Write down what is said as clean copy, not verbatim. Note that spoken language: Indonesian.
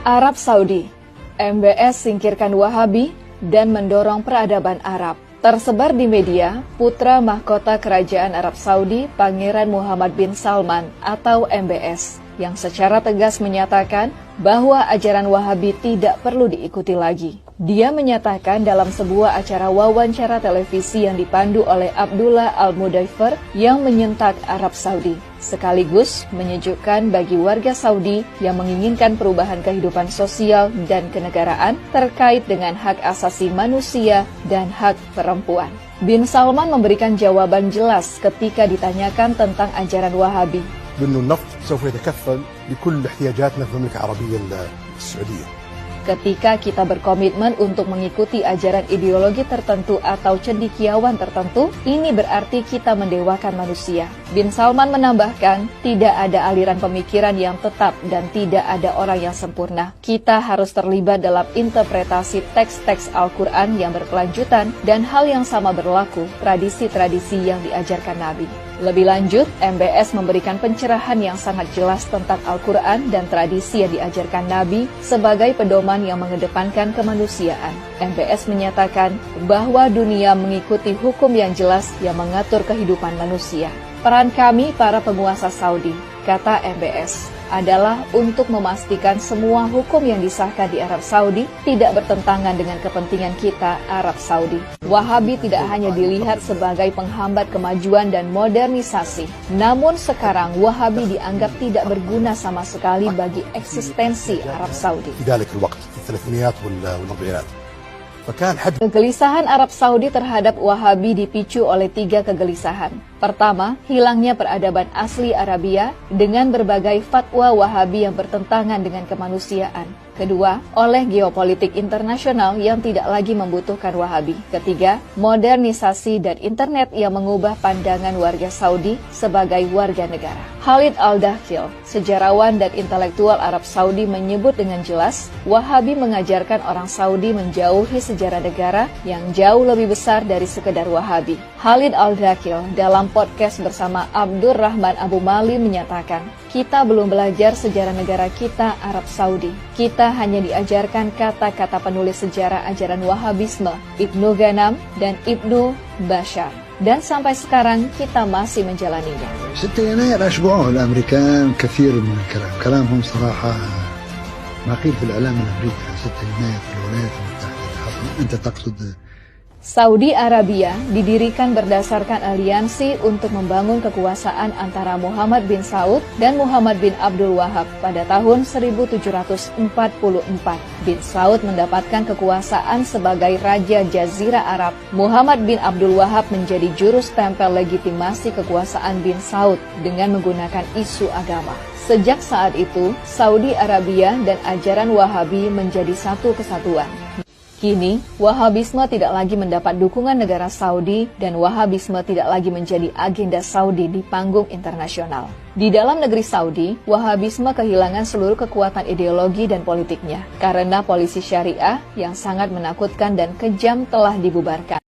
Arab Saudi, MBS singkirkan Wahabi dan mendorong peradaban Arab. Tersebar di media, putra mahkota Kerajaan Arab Saudi, Pangeran Muhammad bin Salman atau MBS, yang secara tegas menyatakan bahwa ajaran Wahabi tidak perlu diikuti lagi. Dia menyatakan dalam sebuah acara wawancara televisi yang dipandu oleh Abdullah Al-Mudaifer yang menyentak Arab Saudi, sekaligus menyejukkan bagi warga Saudi yang menginginkan perubahan kehidupan sosial dan kenegaraan terkait dengan hak asasi manusia dan hak perempuan. Bin Salman memberikan jawaban jelas ketika ditanyakan tentang ajaran Wahabi. بأنه النفط سوف يتكفل بكل احتياجاتنا في المملكة العربية السعودية. Ketika kita berkomitmen untuk mengikuti ajaran ideologi tertentu atau cendekiawan tertentu, ini berarti kita mendewakan manusia. Bin Salman menambahkan, tidak ada aliran pemikiran yang tetap dan tidak ada orang yang sempurna. Kita harus terlibat dalam interpretasi teks-teks Al-Quran yang berkelanjutan dan hal yang sama berlaku tradisi-tradisi yang diajarkan Nabi. Lebih lanjut, MBS memberikan pencerahan yang sangat jelas tentang Al-Quran dan tradisi yang diajarkan Nabi sebagai pedoman yang mengedepankan kemanusiaan. MBS menyatakan bahwa dunia mengikuti hukum yang jelas yang mengatur kehidupan manusia. Peran kami para penguasa Saudi, kata MBS, adalah untuk memastikan semua hukum yang disahkan di Arab Saudi tidak bertentangan dengan kepentingan kita Arab Saudi. Wahabi tidak hanya dilihat sebagai penghambat kemajuan dan modernisasi, namun sekarang Wahabi dianggap tidak berguna sama sekali bagi eksistensi Arab Saudi. Kegelisahan Arab Saudi terhadap Wahabi dipicu oleh 3 kegelisahan. Pertama, hilangnya peradaban asli Arabia dengan berbagai fatwa Wahabi yang bertentangan dengan kemanusiaan. Kedua, oleh geopolitik internasional yang tidak lagi membutuhkan Wahabi. Ketiga, modernisasi dan internet yang mengubah pandangan warga Saudi sebagai warga negara. Khalid Al-Dakhil, sejarawan dan intelektual Arab Saudi menyebut dengan jelas, Wahabi mengajarkan orang Saudi menjauhi sejarah negara yang jauh lebih besar dari sekedar Wahabi. Khalid Al-Dakhil dalam podcast bersama Abdur Rahman Abu Mali menyatakan, kita belum belajar sejarah negara kita Arab Saudi. Kita hanya diajarkan kata-kata penulis sejarah ajaran Wahabisme, Ibnu Ghanam dan Ibnu Bashar. Dan sampai sekarang kita masih menjalaninya. 6 يناير أشبعوه الأمريكان كثير من الكلام. كلامهم صراحة ما قيل في الإعلام الأمريكي 6 يناير في الولايات المتحدة. أنت تقصد Saudi Arabia didirikan berdasarkan aliansi untuk membangun kekuasaan antara Muhammad bin Saud dan Muhammad bin Abdul Wahab pada tahun 1744. Bin Saud mendapatkan kekuasaan sebagai Raja Jazirah Arab. Muhammad bin Abdul Wahab menjadi juru stempel legitimasi kekuasaan bin Saud dengan menggunakan isu agama. Sejak saat itu, Saudi Arabia dan ajaran Wahabi menjadi satu kesatuan. Kini, Wahabisme tidak lagi mendapat dukungan negara Saudi dan Wahabisme tidak lagi menjadi agenda Saudi di panggung internasional. Di dalam negeri Saudi, Wahabisme kehilangan seluruh kekuatan ideologi dan politiknya karena polisi syariah yang sangat menakutkan dan kejam telah dibubarkan.